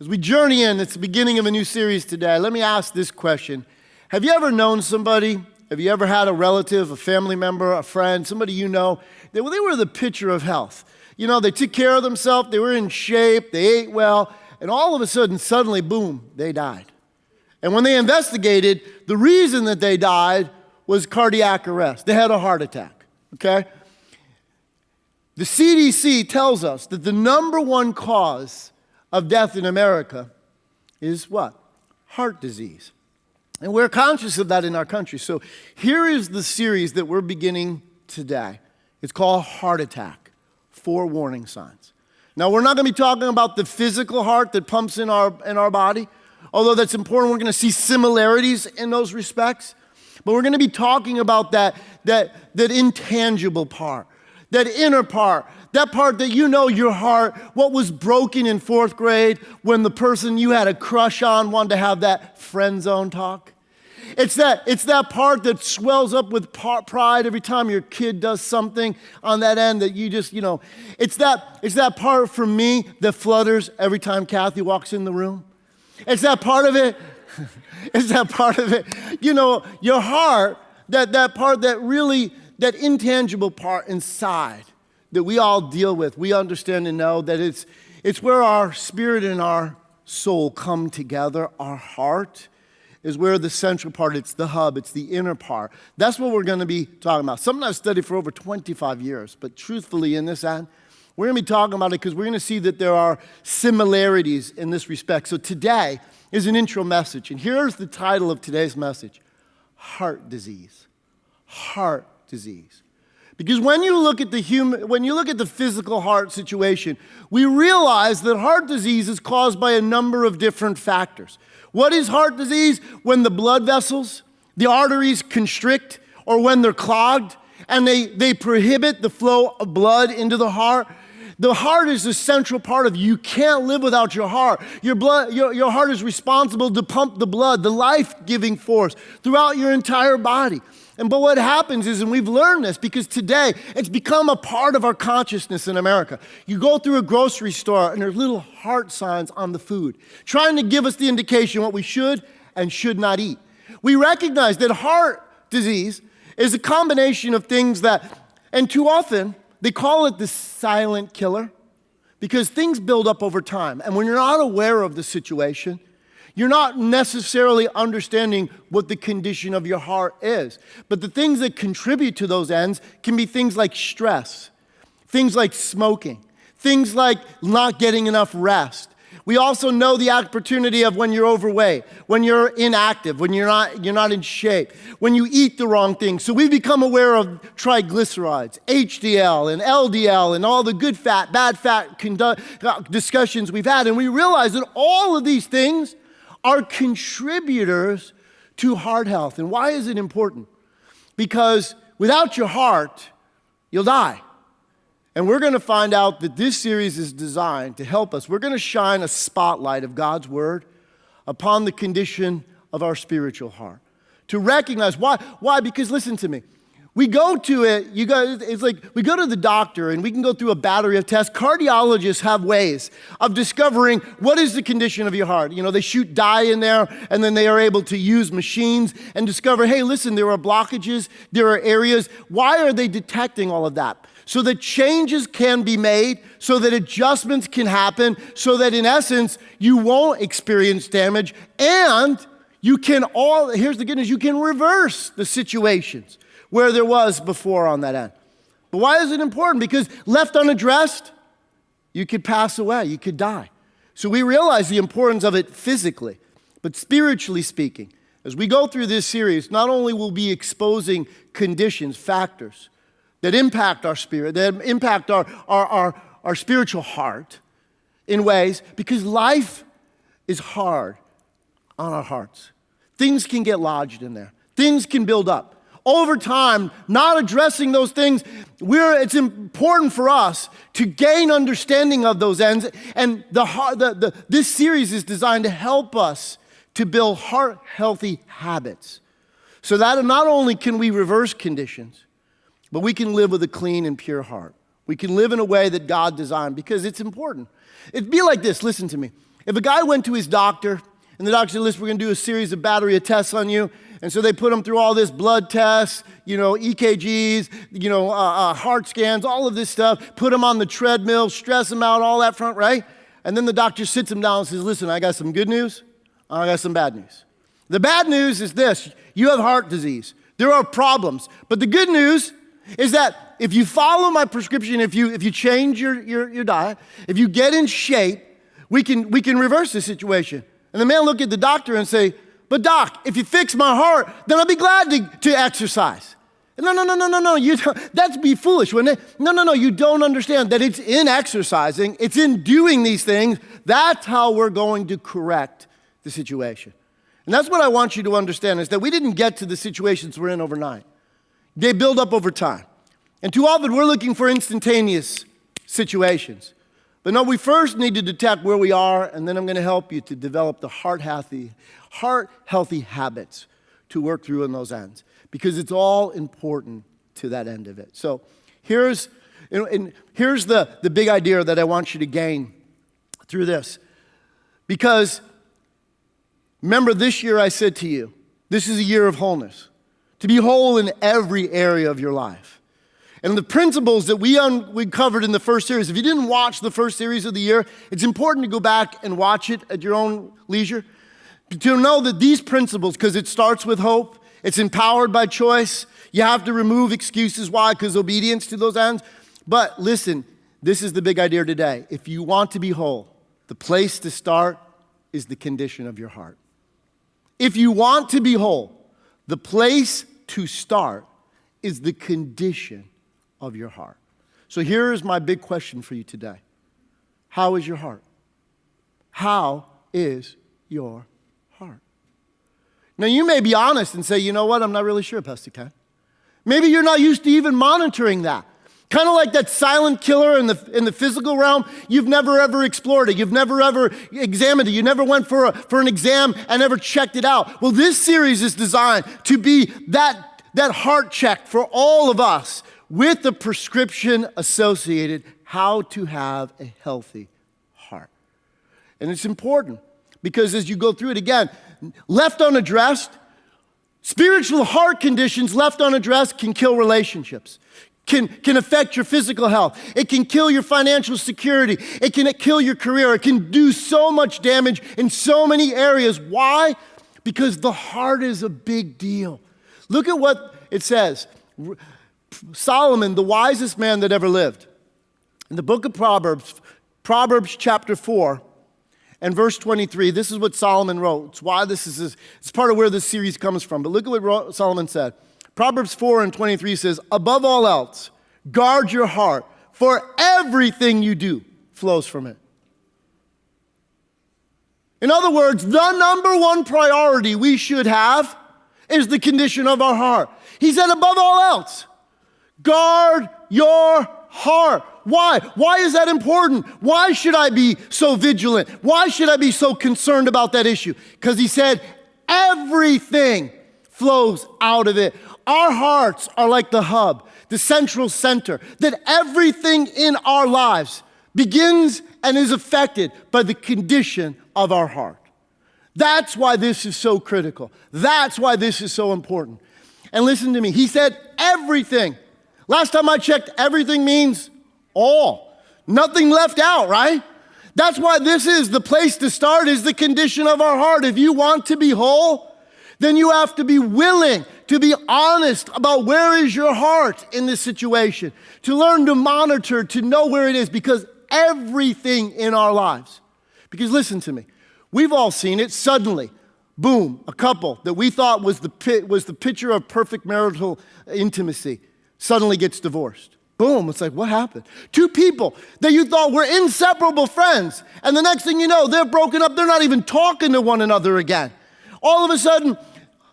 As we journey in, it's the beginning of a new series today. Let me ask this question. Have you ever known somebody? Have you ever had a relative, a family member, a friend, somebody you know? They were the picture of health. You know, they took care of themselves, they were in shape, they ate well, and all of a sudden, suddenly, boom, they died. And when they investigated, the reason that they died was cardiac arrest. They had a heart attack, okay? The CDC tells us that the number one cause of death in America is what? Heart disease. And we're conscious of that in our country. So here is the series that we're beginning today. It's called Heart Attack, 4 Warning Signs. Now, we're not going to be talking about the physical heart that pumps in our body, although that's important. We're going to see similarities in those respects. But we're going to be talking about that intangible part, that inner part, that part that you know your heart, what was broken in 4th grade when the person you had a crush on wanted to have that friend zone talk. It's that part that swells up with pride every time your kid does something on that end that you just, it's that part for me that flutters every time Kathy walks in the room. It's that part of it. It's that part of it. Your heart, that part that really, that intangible part inside that we all deal with, we understand and know that it's where our spirit and our soul come together. Our heart is where the central part, it's the hub, it's the inner part. That's what we're going to be talking about. Something I've studied for over 25 years, but truthfully in this end, we're going to be talking about it because we're going to see that there are similarities in this respect. So today is an intro message, and here's the title of today's message: Heart Disease. Heart disease. Because when you look at the physical heart situation, we realize that heart disease is caused by a number of different factors. What is heart disease? When the blood vessels, the arteries constrict, or when they're clogged, and they prohibit the flow of blood into the heart. The heart is the central part of you. You can't live without your heart. Your heart is responsible to pump the blood, the life-giving force throughout your entire body. But what happens is, and we've learned this because today it's become a part of our consciousness in America. You go through a grocery store and there's little heart signs on the food, trying to give us the indication what we should and should not eat. We recognize that heart disease is a combination of things and too often, they call it the silent killer because things build up over time. And when you're not aware of the situation, you're not necessarily understanding what the condition of your heart is. But the things that contribute to those ends can be things like stress, things like smoking, things like not getting enough rest. We also know the opportunity of when you're overweight, when you're inactive, when you're not in shape, when you eat the wrong things. So we've become aware of triglycerides, HDL and LDL and all the good fat, bad fat discussions we've had. And we realize that all of these things are contributors to heart health. And why is it important? Because without your heart, you'll die. And we're going to find out that this series is designed to help us. We're going to shine a spotlight of God's word upon the condition of our spiritual heart. To recognize why? Why? Because listen to me. We go to it, you guys, it's like we go to the doctor and we can go through a battery of tests. Cardiologists have ways of discovering what is the condition of your heart. They shoot dye in there and then they are able to use machines and discover, hey, listen, there are blockages, there are areas. Why are they detecting all of that? So that changes can be made, so that adjustments can happen, so that in essence, you won't experience damage and here's the good news, you can reverse the situations where there was before on that end. But why is it important? Because left unaddressed, you could pass away, you could die. So we realize the importance of it physically, but spiritually speaking, as we go through this series, not only will we be exposing conditions, factors that impact our spirit, that impact our spiritual heart in ways, because life is hard on our hearts. Things can get lodged in there. Things can build up. Over time, not addressing those things, it's important for us to gain understanding of those ends. And this series is designed to help us to build heart-healthy habits so that not only can we reverse conditions, but we can live with a clean and pure heart. We can live in a way that God designed because it's important. It'd be like this, listen to me. If a guy went to his doctor, and the doctor said, listen, we're going to do a series of battery of tests on you, and so they put him through all this blood tests, EKGs, heart scans, all of this stuff, put him on the treadmill, stress him out, all that front, right? And then the doctor sits him down and says, listen, I got some good news, I got some bad news. The bad news is this: you have heart disease. There are problems. But the good news is that if you follow my prescription, if you change your diet, if you get in shape, we can reverse the situation. And the man looked at the doctor and say, but doc, if you fix my heart, then I'll be glad to exercise. No, you don't, that'd be foolish, wouldn't it? No, you don't understand that it's in exercising, it's in doing these things, that's how we're going to correct the situation. And that's what I want you to understand, is that we didn't get to the situations we're in overnight. They build up over time. And too often we're looking for instantaneous situations. But no, we first need to detect where we are, and then I'm going to help you to develop the heart-healthy habits to work through in those ends, because it's all important to that end of it. So here's the big idea that I want you to gain through this. Because remember, this year I said to you, this is a year of wholeness. To be whole in every area of your life. And the principles that we covered in the first series, if you didn't watch the first series of the year, it's important to go back and watch it at your own leisure. To know that these principles, because it starts with hope, it's empowered by choice. You have to remove excuses. Why? Because obedience to those ends. But listen, this is the big idea today. If you want to be whole, the place to start is the condition of your heart. If you want to be whole, the place to start is the condition of your heart. So here is my big question for you today. How is your heart? How is your heart? Now, you may be honest and say, you know what, I'm not really sure, Pastor Ken. Maybe you're not used to even monitoring that. Kind of like that silent killer in the physical realm. You've never ever explored it. You've never ever examined it. You never went for an exam and ever checked it out. Well, this series is designed to be that heart check for all of us, with the prescription associated how to have a healthy heart. And it's important because as you go through it again, left unaddressed, spiritual heart conditions left unaddressed can kill relationships, can affect your physical health. It can kill your financial security. It can kill your career. It can do so much damage in so many areas. Why? Because the heart is a big deal. Look at what it says. Solomon, the wisest man that ever lived, in the book of Proverbs chapter 4 and verse 23, this is what Solomon wrote. It's why it's part of where this series comes from. But look at what Solomon said. Proverbs 4 and 23 says, above all else, guard your heart, for everything you do flows from it. In other words, the number one priority we should have is the condition of our heart. He said, above all else, guard your heart. Why? Why is that important? Why should I be so vigilant? Why should I be so concerned about that issue? Because he said, everything flows out of it. Our hearts are like the hub, the central center, that everything in our lives begins and is affected by the condition of our heart. That's why this is so critical. That's why this is so important. And listen to me. He said everything. Last time I checked, everything means all. Nothing left out, right? That's why this is the place to start, is the condition of our heart. If you want to be whole, then you have to be willing to be honest about where is your heart in this situation, to learn to monitor, to know where it is, because everything in our lives. Because listen to me, we've all seen it suddenly. Boom, a couple that we thought was the picture of perfect marital intimacy suddenly gets divorced. Boom, it's like, what happened? Two people that you thought were inseparable friends, and the next thing you know, they're broken up, they're not even talking to one another again. All of a sudden,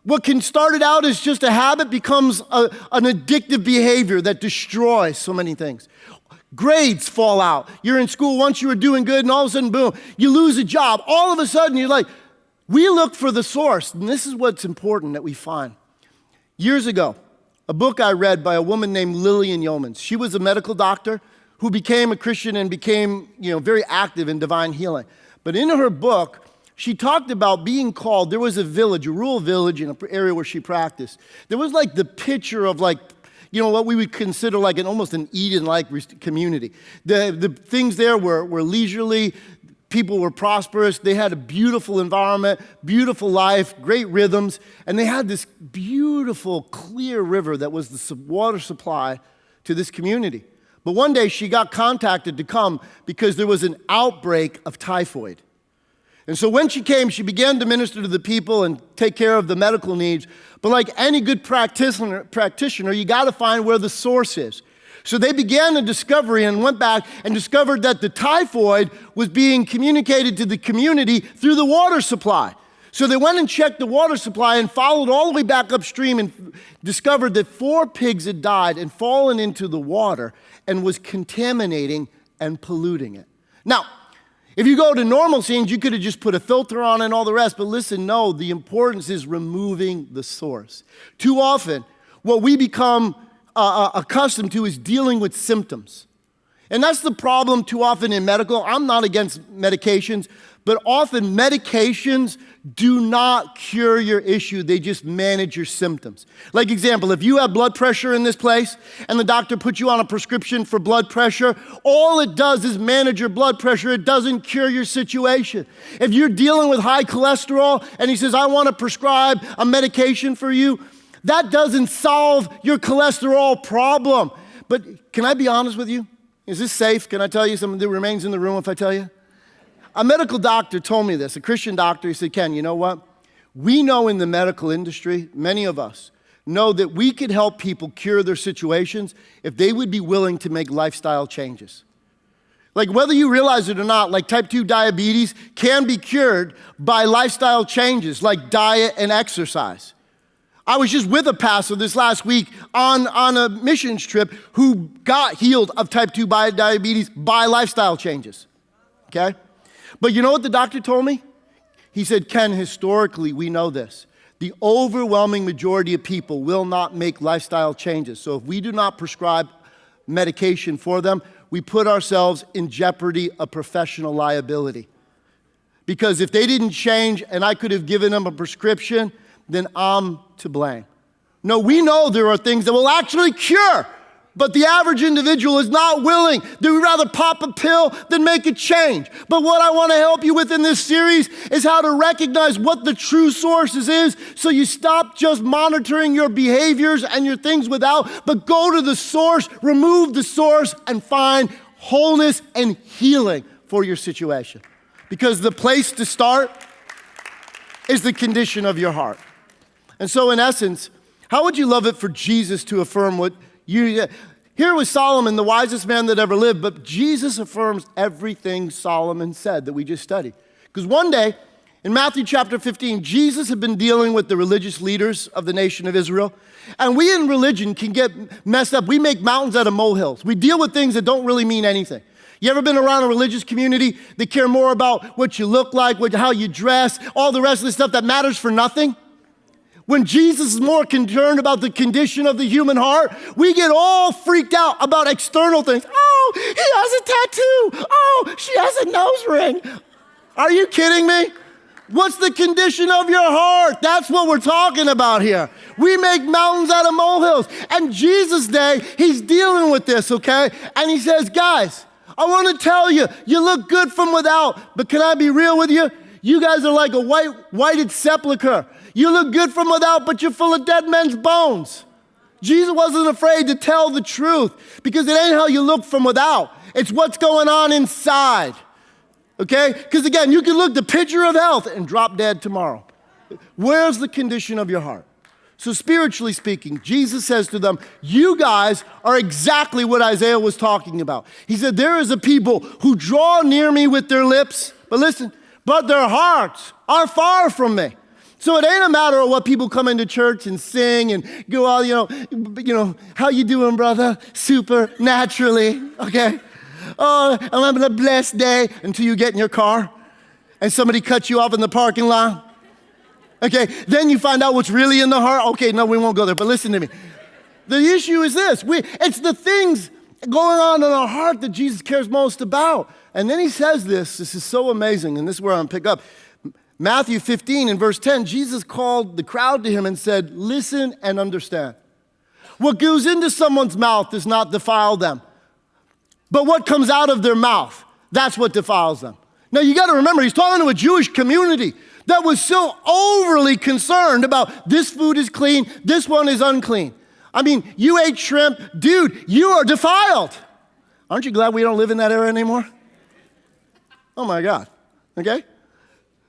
what can started out as just a habit becomes an addictive behavior that destroys so many things. Grades fall out. You're in school, once you were doing good, and all of a sudden, boom, you lose a job. All of a sudden, you're like, we look for the source, and this is what's important that we find. Years ago, a book I read by a woman named Lillian Yeomans. She was a medical doctor who became a Christian and became, very active in divine healing. But in her book, she talked about being called. There was a village, a rural village in an area where she practiced. There was like the picture of like, what we would consider like almost an Eden-like community. The things there were leisurely. People were prosperous. They had a beautiful environment, beautiful life, great rhythms. And they had this beautiful, clear river that was the water supply to this community. But one day she got contacted to come because there was an outbreak of typhoid. And so when she came, she began to minister to the people and take care of the medical needs. But like any good practitioner, you got to find where the source is. So they began a discovery and went back and discovered that the typhoid was being communicated to the community through the water supply. So they went and checked the water supply and followed all the way back upstream and discovered that 4 pigs had died and fallen into the water and was contaminating and polluting it. Now, if you go to normal scenes, you could have just put a filter on and all the rest. But listen, no, the importance is removing the source. Too often, what we become accustomed to is dealing with symptoms. And that's the problem too often in medical. I'm not against medications, but often medications do not cure your issue. They just manage your symptoms. Like example, if you have blood pressure in this place and the doctor puts you on a prescription for blood pressure, all it does is manage your blood pressure. It doesn't cure your situation. If you're dealing with high cholesterol and he says, I want to prescribe a medication for you, that doesn't solve your cholesterol problem. But can I be honest with you? Is this safe? Can I tell you something that remains in the room if I tell you? A medical doctor told me this, a Christian doctor. He said, Ken, you know what? We know in the medical industry, many of us know that we could help people cure their situations if they would be willing to make lifestyle changes. Like whether you realize it or not, like type 2 diabetes can be cured by lifestyle changes like diet and exercise. I was just with a pastor this last week on a missions trip who got healed of type 2 diabetes by lifestyle changes, okay? But you know what the doctor told me? He said, Ken, historically, we know this. The overwhelming majority of people will not make lifestyle changes. So if we do not prescribe medication for them, we put ourselves in jeopardy of professional liability. Because if they didn't change and I could have given them a prescription, then I'm to blame. No, we know there are things that will actually cure, but the average individual is not willing. They would rather pop a pill than make a change. But what I want to help you with in this series is how to recognize what the true sources is so you stop just monitoring your behaviors and your things without, but go to the source, remove the source, and find wholeness and healing for your situation. Because the place to start is the condition of your heart. And so in essence, how would you love it for Jesus to affirm what you... Here was Solomon, the wisest man that ever lived, but Jesus affirms everything Solomon said that we just studied. Because one day, in Matthew chapter 15, Jesus had been dealing with the religious leaders of the nation of Israel. And we in religion can get messed up. We make mountains out of molehills. We deal with things that don't really mean anything. You ever been around a religious community that care more about what you look like, how you dress, all the rest of the stuff that matters for nothing? When Jesus is more concerned about the condition of the human heart, we get all freaked out about external things. Oh, he has a tattoo. Oh, she has a nose ring. Are you kidding me? What's the condition of your heart? That's what we're talking about here. We make mountains out of molehills. And Jesus' day, he's dealing with this, okay? And he says, guys, I want to tell you, you look good from without, but can I be real with you? You guys are like a whited sepulcher. You look good from without, but you're full of dead men's bones. Jesus wasn't afraid to tell the truth because it ain't how you look from without. It's what's going on inside, okay? Because again, you can look the picture of health and drop dead tomorrow. Where's the condition of your heart? So spiritually speaking, Jesus says to them, you guys are exactly what Isaiah was talking about. He said, there is a people who draw near me with their lips, but listen, but their hearts are far from me. So it ain't a matter of what people come into church and sing and go all, how you doing, brother? Supernaturally, okay? Oh, I'm having a blessed day until you get in your car and somebody cuts you off in the parking lot. Okay, then you find out what's really in the heart. Okay, no, we won't go there, but listen to me. The issue is this. It's the things going on in our heart that Jesus cares most about? And then he says this is so amazing, and this is where I'm going to pick up. Matthew 15 in verse 10, Jesus called the crowd to him and said, listen and understand. What goes into someone's mouth does not defile them. But what comes out of their mouth, that's what defiles them. Now you got to remember, he's talking to a Jewish community that was so overly concerned about this food is clean, this one is unclean. I mean, you ate shrimp, dude, you are defiled. Aren't you glad we don't live in that era anymore? Oh my God, okay?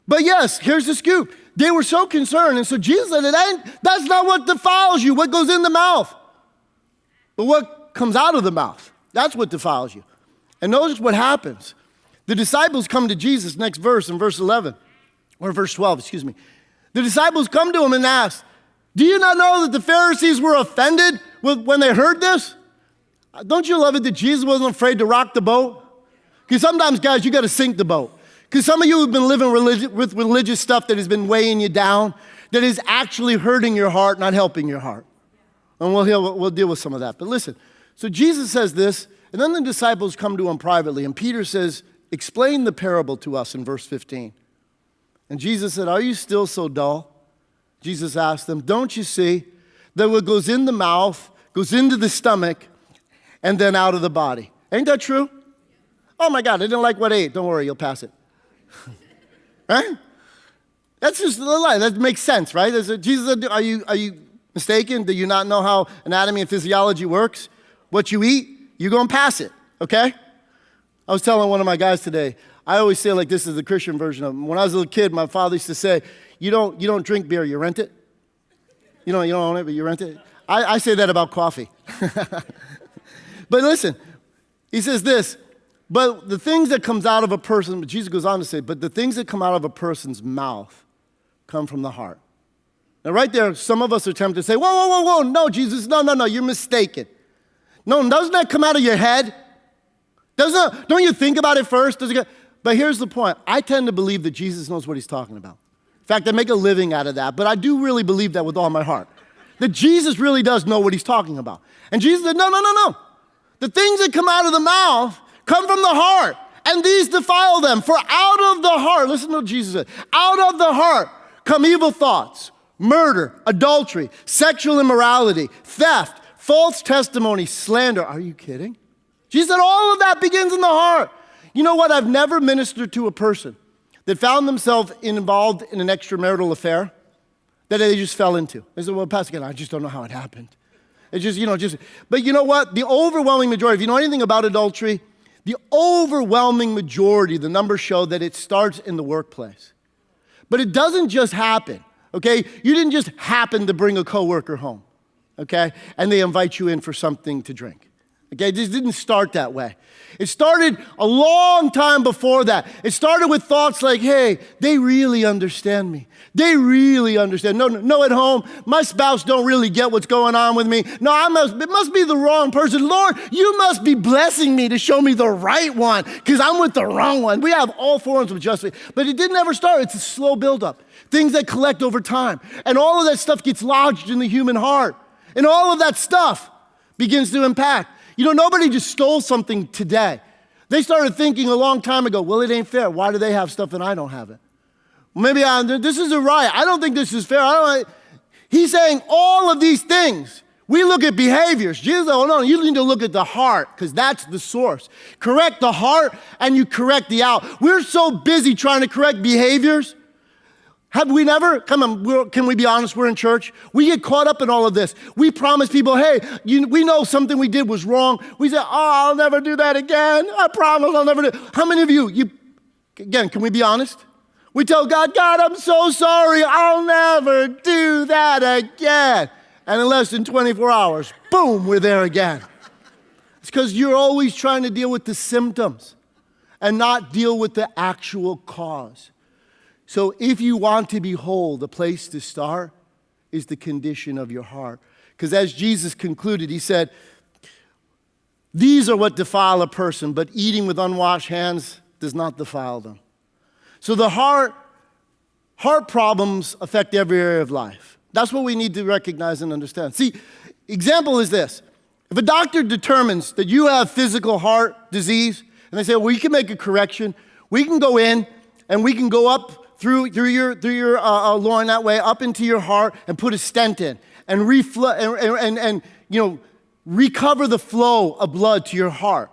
But yes, here's the scoop. They were so concerned, and so Jesus said, that's not what defiles you, what goes in the mouth. But what comes out of the mouth, that's what defiles you. And notice what happens. The disciples come to Jesus, next verse, in verse 11, or verse 12, excuse me. The disciples come to him and ask, do you not know that the Pharisees were offended when they heard this? Don't you love it that Jesus wasn't afraid to rock the boat? Because sometimes, guys, you got to sink the boat. Because some of you have been living with religious stuff that has been weighing you down, that is actually hurting your heart, not helping your heart. And we'll deal with some of that. But listen, so Jesus says this, and then the disciples come to him privately, and Peter says, explain the parable to us in verse 15. And Jesus said, are you still so dull? Jesus asked them, don't you see that what goes in the mouth goes into the stomach and then out of the body? Ain't that true? Oh my God, I didn't like what I ate. Don't worry, you'll pass it. Right? That's just a lie. That makes sense, right? Jesus said, are you mistaken? Do you not know how anatomy and physiology works? What you eat, you're going to pass it, okay? I was telling one of my guys today, I always say like this is the Christian version of it. When I was a little kid, my father used to say, you don't drink beer, you rent it. You don't own it, but you rent it. I say that about coffee. But listen, he says this, but the things that comes out of a person, Jesus goes on to say, but the things that come out of a person's mouth come from the heart. Now right there, some of us are tempted to say, whoa, no, Jesus, no, you're mistaken. No, doesn't that come out of your head? Don't you think about it first? But here's the point. I tend to believe that Jesus knows what he's talking about. In fact, I make a living out of that, but I do really believe that with all my heart. That Jesus really does know what he's talking about. And Jesus said, no. The things that come out of the mouth come from the heart, and these defile them. For out of the heart, listen to what Jesus said, out of the heart come evil thoughts, murder, adultery, sexual immorality, theft, false testimony, slander. Are you kidding? Jesus said all of that begins in the heart. You know what? I've never ministered to a person that found themselves involved in an extramarital affair that they just fell into. They said, well, Pastor, I just don't know how it happened. It's just, but you know what? The overwhelming majority, if you know anything about adultery, the overwhelming majority, the numbers show that it starts in the workplace. But it doesn't just happen, okay? You didn't just happen to bring a coworker home, okay? And they invite you in for something to drink. Okay, it just didn't start that way. It started a long time before that. It started with thoughts like, hey, they really understand me. They really understand. No, at home, my spouse don't really get what's going on with me. No, it must be the wrong person. Lord, you must be blessing me to show me the right one because I'm with the wrong one. We have all forms of justice. But it didn't ever start. It's a slow buildup. Things that collect over time. And all of that stuff gets lodged in the human heart. And all of that stuff begins to impact. You know, nobody just stole something today. They started thinking a long time ago, well, it ain't fair. Why do they have stuff and I don't have it? Maybe this is a riot. I don't think this is fair. He's saying all of these things. We look at behaviors. Jesus said, oh, no, you need to look at the heart because that's the source. Correct the heart and you correct the out. We're so busy trying to correct behaviors. Have we never? Come on, can we be honest? We're in church. We get caught up in all of this. We promise people, hey, we know something we did was wrong. We say, oh, I'll never do that again. I promise I'll never do it. How many of you, again, can we be honest? We tell God, I'm so sorry. I'll never do that again. And in less than 24 hours, boom, we're there again. It's because you're always trying to deal with the symptoms and not deal with the actual cause. So if you want to be whole, the place to start is the condition of your heart. Because as Jesus concluded, he said, these are what defile a person, but eating with unwashed hands does not defile them. So the heart problems affect every area of life. That's what we need to recognize and understand. See, example is this. If a doctor determines that you have physical heart disease, and they say, well, we can make a correction, we can go in and we can go up through your loin that way, up into your heart, and put a stent in, and recover the flow of blood to your heart.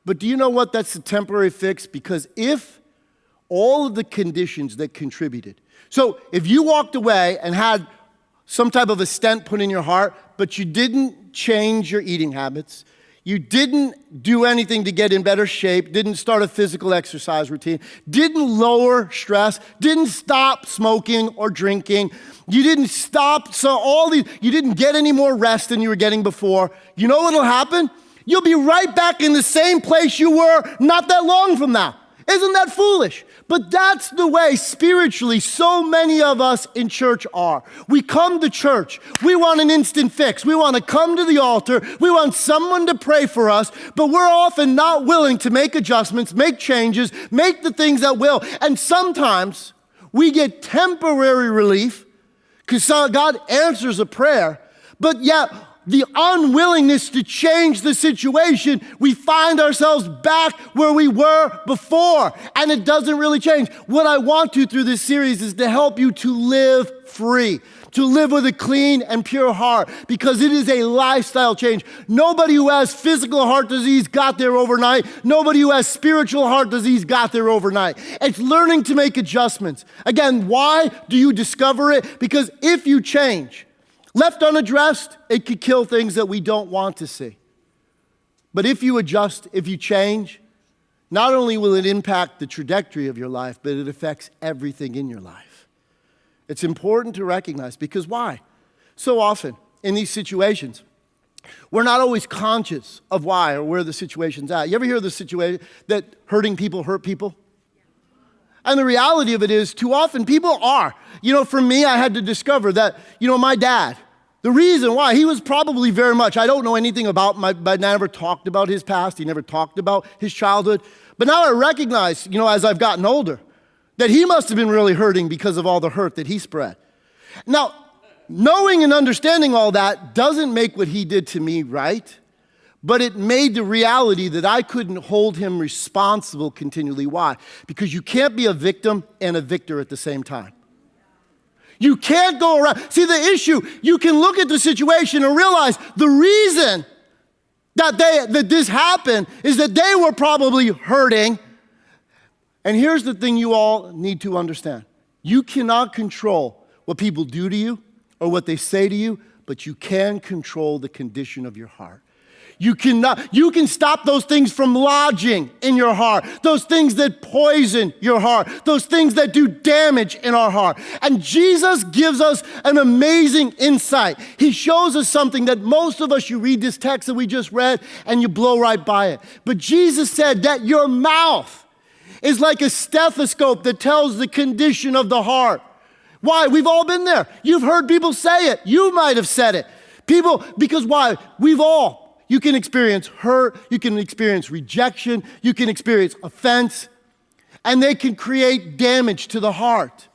But do you know what? That's a temporary fix, because if all of the conditions that contributed, so if you walked away and had some type of a stent put in your heart, but you didn't change your eating habits, you didn't do anything to get in better shape, didn't start a physical exercise routine, didn't lower stress, didn't stop smoking or drinking, you didn't you didn't get any more rest than you were getting before, you know what'll happen? You'll be right back in the same place you were not that long from now. Isn't that foolish? But that's the way spiritually so many of us in church are. We come to church. We want an instant fix. We want to come to the altar. We want someone to pray for us, but we're often not willing to make adjustments, make changes, make the things that will. And sometimes we get temporary relief because God answers a prayer, but yet the unwillingness to change the situation, we find ourselves back where we were before, and it doesn't really change. What I want to through this series is to help you to live free, to live with a clean and pure heart, because it is a lifestyle change. Nobody who has physical heart disease got there overnight. Nobody who has spiritual heart disease got there overnight. It's learning to make adjustments. Again, why do you discover it? Because if you change, left unaddressed, it could kill things that we don't want to see. But if you adjust, if you change, not only will it impact the trajectory of your life, but it affects everything in your life. It's important to recognize, because why? So often in these situations, we're not always conscious of why or where the situation's at. You ever hear the situation that hurting people hurt people? And the reality of it is, too often people are. For me, I had to discover that, my dad, the reason why, he was probably very much, I don't know anything about my dad, never talked about his past, he never talked about his childhood. But now I recognize, as I've gotten older, that he must have been really hurting because of all the hurt that he spread. Now, knowing and understanding all that doesn't make what he did to me right. But it made the reality that I couldn't hold him responsible continually. Why? Because you can't be a victim and a victor at the same time. You can't go around. See, the issue, you can look at the situation and realize the reason that this happened is that they were probably hurting. And here's the thing you all need to understand. You cannot control what people do to you or what they say to you, but you can control the condition of your heart. You can stop those things from lodging in your heart, those things that poison your heart, those things that do damage in our heart. And Jesus gives us an amazing insight. He shows us something that most of us, you read this text that we just read and you blow right by it. But Jesus said that your mouth is like a stethoscope that tells the condition of the heart. Why? We've all been there. You've heard people say it. You might have said it. Because why? You can experience hurt, you can experience rejection, you can experience offense, and they can create damage to the heart.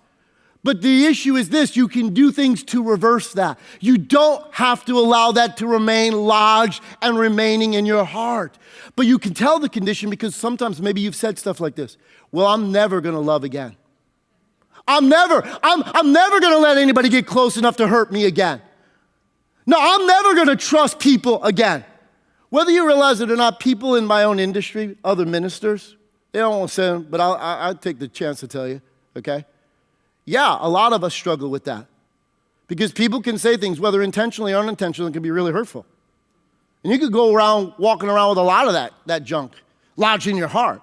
But the issue is this, you can do things to reverse that. You don't have to allow that to remain lodged and remaining in your heart. But you can tell the condition because sometimes maybe you've said stuff like this, well, I'm never gonna love again. I'm never gonna let anybody get close enough to hurt me again. No, I'm never gonna trust people again. Whether you realize it or not, people in my own industry, other ministers, they don't want to say them, but I'll take the chance to tell you, okay? Yeah, a lot of us struggle with that. Because people can say things, whether intentionally or unintentionally, can be really hurtful. And you could go around walking around with a lot of that junk lodged in your heart.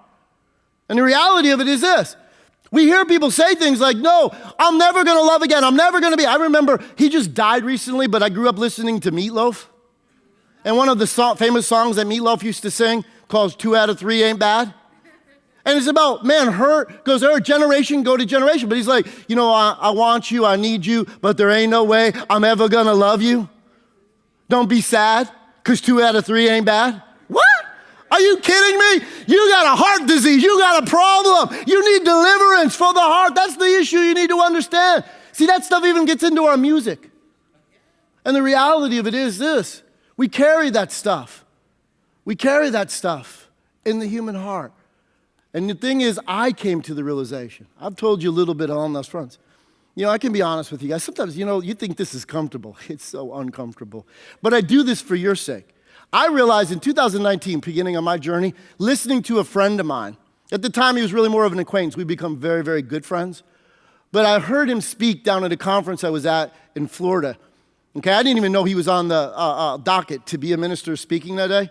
And the reality of it is this. We hear people say things like, no, I'm never going to love again. I'm never going to be. I remember he just died recently, but I grew up listening to Meatloaf. And one of the famous songs that Meatloaf used to sing called 2 out of 3 Ain't Bad. And it's about, hurt goes there, generation go to generation. But he's like, I want you, I need you, but there ain't no way I'm ever going to love you. Don't be sad, because 2 out of 3 ain't bad. What? Are you kidding me? You got a heart disease. You got a problem. You need deliverance for the heart. That's the issue you need to understand. See, that stuff even gets into our music. And the reality of it is this. We carry that stuff. We carry that stuff in the human heart. And the thing is, I came to the realization. I've told you a little bit on those fronts. I can be honest with you guys. Sometimes, you think this is comfortable. It's so uncomfortable. But I do this for your sake. I realized in 2019, beginning on my journey, listening to a friend of mine. At the time, he was really more of an acquaintance. We've become very, very good friends. But I heard him speak down at a conference I was at in Florida. Okay, I didn't even know he was on the docket to be a minister speaking that day.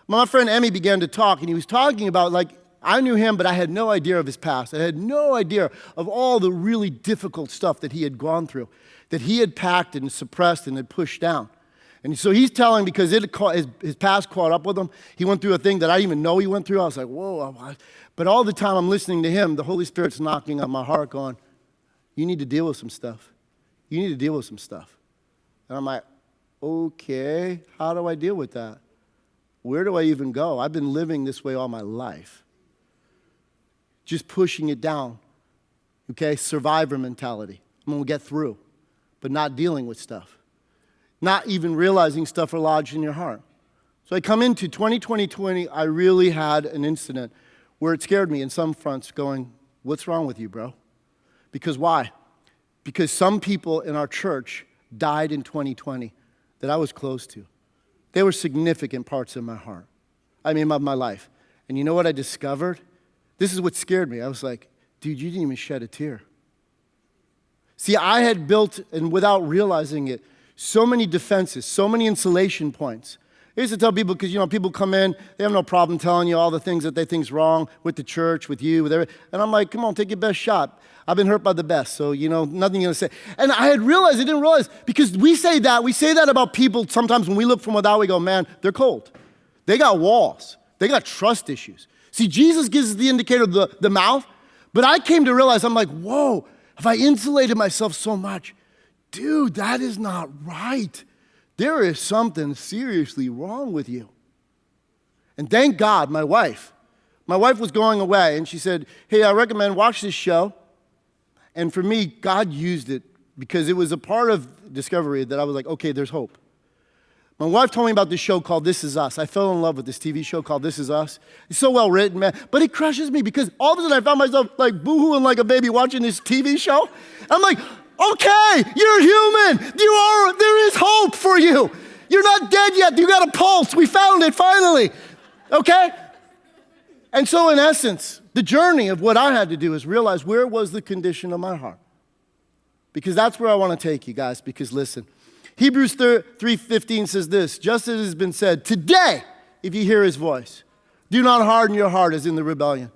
My friend Emmy began to talk, and he was talking about, I knew him, but I had no idea of his past. I had no idea of all the really difficult stuff that he had gone through, that he had packed and suppressed and had pushed down. And so he's telling, because his past caught up with him, he went through a thing that I didn't even know he went through. I was like, whoa. But all the time I'm listening to him, the Holy Spirit's knocking on my heart going, you need to deal with some stuff. You need to deal with some stuff. And I'm like, okay, how do I deal with that? Where do I even go? I've been living this way all my life. Just pushing it down. Okay, survivor mentality. I'm going to get through, but not dealing with stuff. Not even realizing stuff are lodged in your heart. So I come into 2020, I really had an incident where it scared me in some fronts going, what's wrong with you, bro? Because why? Because some people in our church died in 2020 that I was close to. They were significant parts of my heart. Of my life. And you know what I discovered? This is what scared me. I was like, dude, you didn't even shed a tear. See, I had built, and without realizing it, so many defenses, so many insulation points. I used to tell people, because, people come in, they have no problem telling you all the things that they think's wrong with the church, with you, with everything. And I'm like, come on, take your best shot. I've been hurt by the best, so, nothing you're going to say. And I didn't realize, because we say that about people sometimes when we look from without, we go, man, they're cold. They got walls. They got trust issues. See, Jesus gives us the indicator of the mouth, but I came to realize, I'm like, whoa, have I insulated myself so much? Dude, that is not right. There is something seriously wrong with you. And thank God, my wife was going away, and she said, hey, I recommend watch this show. And for me, God used it because it was a part of discovery that I was like, okay, there's hope. My wife told me about this show called This Is Us. I fell in love with this TV show called This Is Us. It's so well written, man. But it crushes me because all of a sudden I found myself like boo-hooing like a baby watching this TV show. I'm like, okay, you're human. There is hope for you. You're not dead yet. You got a pulse. We found it finally. Okay? And so in essence, the journey of what I had to do is realize where was the condition of my heart. Because that's where I want to take you guys. Because listen, Hebrews 3:15 says this, just as it has been said, today, if you hear his voice, do not harden your heart as in the rebellion.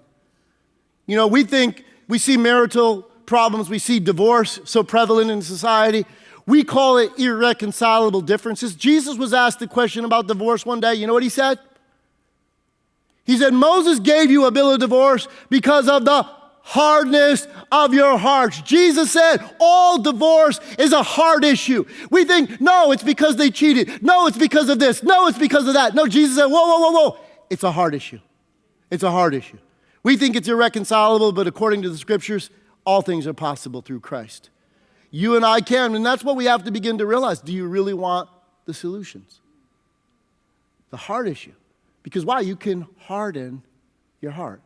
We see marital problems, we see divorce so prevalent in society. We call it irreconcilable differences. Jesus was asked the question about divorce one day. You know what he said? He said, Moses gave you a bill of divorce because of the hardness of your hearts. Jesus said, all divorce is a heart issue. We think, no, it's because they cheated. No, it's because of this. No, it's because of that. No, Jesus said, whoa. It's a heart issue. It's a heart issue. We think it's irreconcilable, but according to the scriptures, all things are possible through Christ. You and I can, and that's what we have to begin to realize. Do you really want the solutions? The heart issue. Because why? You can harden your heart.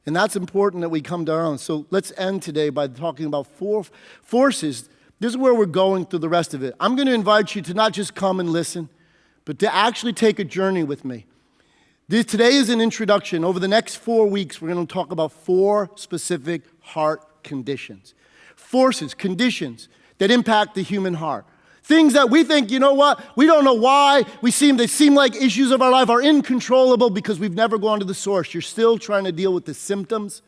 And that's important that we come to our own. So let's end today by talking about 4 forces. This is where we're going through the rest of it. I'm going to invite you to not just come and listen, but to actually take a journey with me. Today is an introduction. Over the next 4 weeks, we're going to talk about 4 specific heart conditions. Forces, conditions that impact the human heart. Things that we think, you know what, we don't know why. They seem like issues of our life are uncontrollable because we've never gone to the source. You're still trying to deal with the symptoms.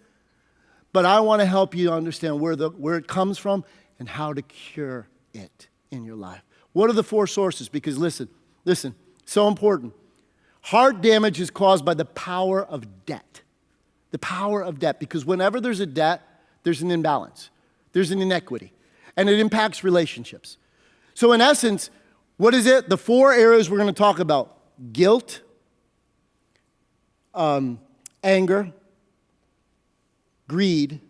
But I want to help you understand where it comes from and how to cure it in your life. What are the 4 sources? Because listen, so important. Heart damage is caused by the power of debt. The power of debt. Because whenever there's a debt, there's an imbalance. There's an inequity. And it impacts relationships. So in essence, what is it? The 4 areas we're going to talk about. Guilt, anger, greed,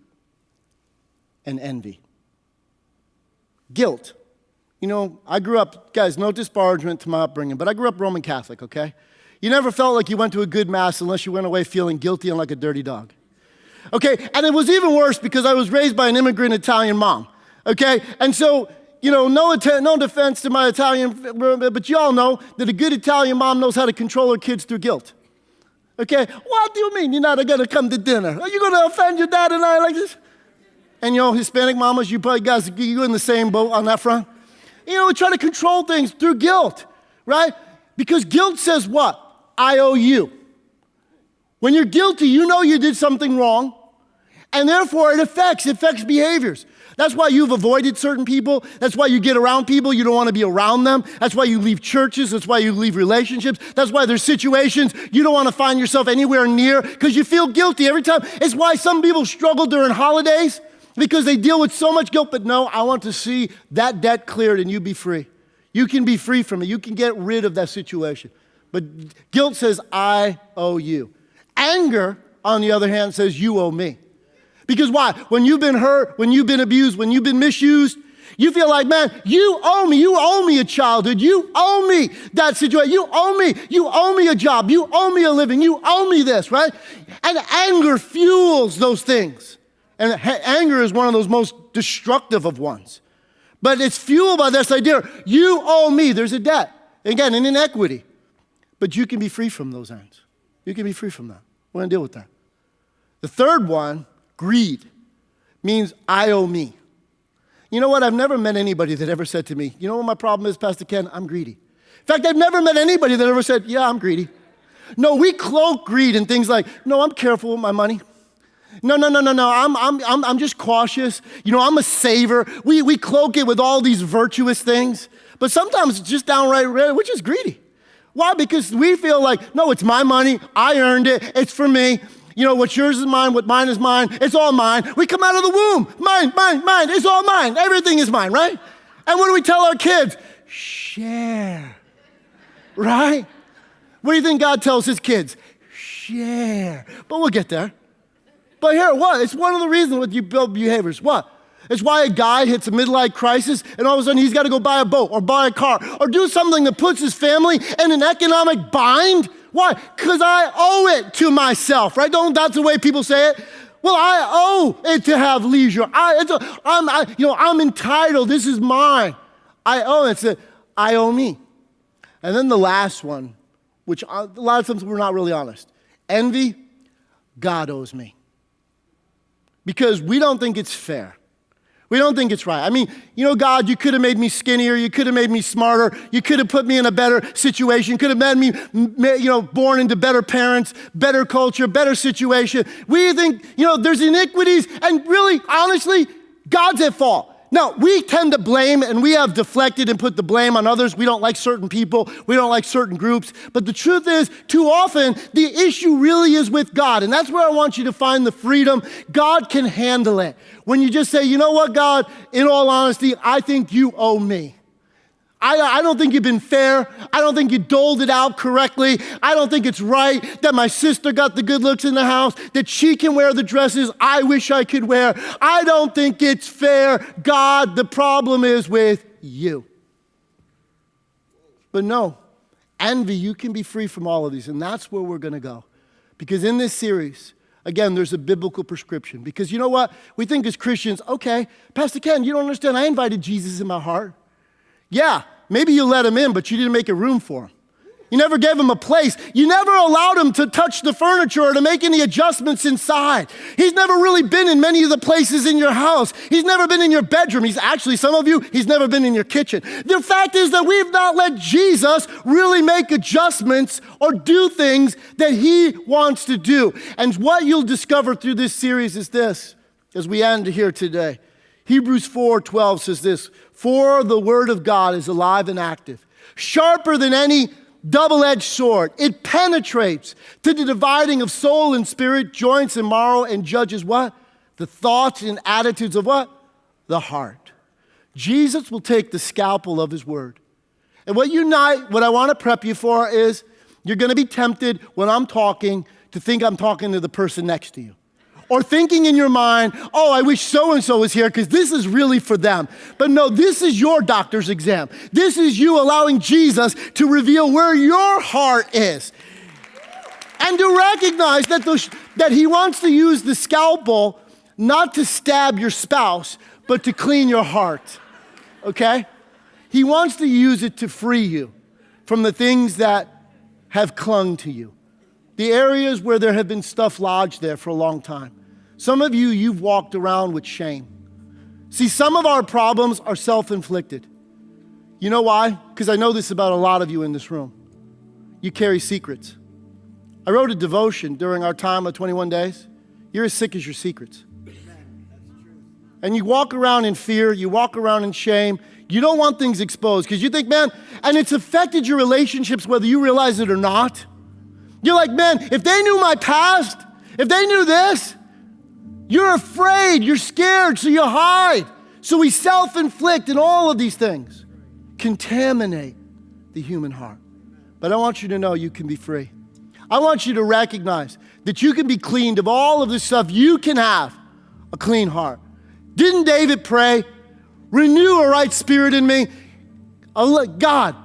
and envy. Guilt. I grew up, guys, no disparagement to my upbringing, but I grew up Roman Catholic, okay? You never felt like you went to a good mass unless you went away feeling guilty and like a dirty dog. Okay, and it was even worse because I was raised by an immigrant Italian mom, okay? And so, no defense to my Italian, but you all know that a good Italian mom knows how to control her kids through guilt. Okay, what do you mean you're not going to come to dinner? Are you going to offend your dad and I like this? And Hispanic mamas, you probably guys, you're in the same boat on that front. We try to control things through guilt, right? Because guilt says what? I owe you. When you're guilty, you know you did something wrong, and therefore it affects behaviors. That's why you've avoided certain people. That's why you get around people. You don't want to be around them. That's why you leave churches. That's why you leave relationships. That's why there's situations you don't want to find yourself anywhere near because you feel guilty every time. It's why some people struggle during holidays because they deal with so much guilt. But no, I want to see that debt cleared and you be free. You can be free from it. You can get rid of that situation. But guilt says, I owe you. Anger, on the other hand, says, you owe me. Because why? When you've been hurt, when you've been abused, when you've been misused, you feel like, man, you owe me a childhood. You owe me that situation. You owe me a job. You owe me a living. You owe me this, right? And anger fuels those things. And anger is one of those most destructive of ones. But it's fueled by this idea, you owe me. There's a debt. Again, an inequity. But you can be free from those ends. You can be free from that. We're going to deal with that. The third one, greed, means I owe me. You know what? I've never met anybody that ever said to me, you know what my problem is, Pastor Ken? I'm greedy. In fact, I've never met anybody that ever said, yeah, I'm greedy. No, we cloak greed in things like, no, I'm careful with my money. No, I'm just cautious. I'm a saver. We cloak it with all these virtuous things. But sometimes it's just downright, we're just greedy. Why? Because we feel like, no, it's my money. I earned it. It's for me. What's yours is mine. What mine is mine. It's all mine. We come out of the womb. Mine. It's all mine. Everything is mine, right? And what do we tell our kids? Share. Right? What do you think God tells his kids? Share. But we'll get there. But here, what? It's one of the reasons that you build behaviors. What? It's why a guy hits a midlife crisis and all of a sudden he's got to go buy a boat or buy a car or do something that puts his family in an economic bind. Why? Because I owe it to myself, right? That's the way people say it. Well, I owe it to have leisure. I'm entitled. This is mine. I owe it. It's I owe me. And then the last one, which a lot of times we're not really honest. Envy, God owes me. Because we don't think it's fair. We don't think it's right. God, you could have made me skinnier. You could have made me smarter. You could have put me in a better situation. You could have made me, born into better parents, better culture, better situation. We think, there's iniquities, and really, honestly, God's at fault. Now, we tend to blame, and we have deflected and put the blame on others. We don't like certain people. We don't like certain groups. But the truth is, too often, the issue really is with God. And that's where I want you to find the freedom. God can handle it. When you just say, you know what, God, in all honesty, I think you owe me. I don't think you've been fair. I don't think you doled it out correctly. I don't think it's right that my sister got the good looks in the house, that she can wear the dresses I wish I could wear. I don't think it's fair. God, the problem is with you. But no, envy, you can be free from all of these, and that's where we're going to go. Because in this series, again, there's a biblical prescription. Because you know what? We think as Christians, okay, Pastor Ken, you don't understand. I invited Jesus in my heart. Yeah, maybe you let him in, but you didn't make a room for him. You never gave him a place. You never allowed him to touch the furniture or to make any adjustments inside. He's never really been in many of the places in your house. He's never been in your bedroom. Some of you, he's never been in your kitchen. The fact is that we've not let Jesus really make adjustments or do things that he wants to do. And what you'll discover through this series is this, as we end here today. Hebrews 4:12 says this, for the word of God is alive and active, sharper than any double-edged sword. It penetrates to the dividing of soul and spirit, joints and marrow, and judges what? The thoughts and attitudes of what? The heart. Jesus will take the scalpel of his word. And what I want to prep you for is you're going to be tempted when I'm talking to think I'm talking to the person next to you. or thinking in your mind, oh, I wish so-and-so was here because this is really for them. But no, this is your doctor's exam. This is you allowing Jesus to reveal where your heart is. And to recognize that he wants to use the scalpel not to stab your spouse, but to clean your heart, okay? He wants to use it to free you from the things that have clung to you, the areas where there have been stuff lodged there for a long time. Some of you, you've walked around with shame. See, some of our problems are self-inflicted. You know why? Because I know this about a lot of you in this room. You carry secrets. I wrote a devotion during our time of 21 days. You're as sick as your secrets. And you walk around in fear, you walk around in shame. You don't want things exposed because you think, man, and it's affected your relationships whether you realize it or not. You're like, man, if they knew my past, if they knew this, you're afraid, you're scared, so you hide. So we self-inflict, and all of these things contaminate the human heart. But I want you to know you can be free. I want you to recognize that you can be cleaned of all of this stuff. You can have a clean heart. Didn't David pray, renew a right spirit in me? God,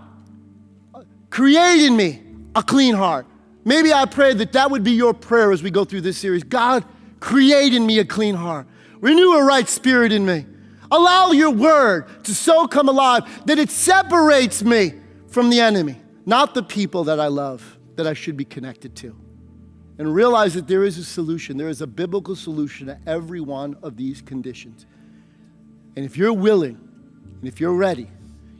create in me a clean heart. Maybe I pray that would be your prayer as we go through this series. God, create in me a clean heart. Renew a right spirit in me. Allow your word to so come alive that it separates me from the enemy, not the people that I love, that I should be connected to. And realize that there is a solution. There is a biblical solution to every one of these conditions. And if you're willing, and if you're ready,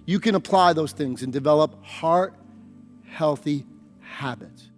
you can apply those things and develop heart-healthy habits.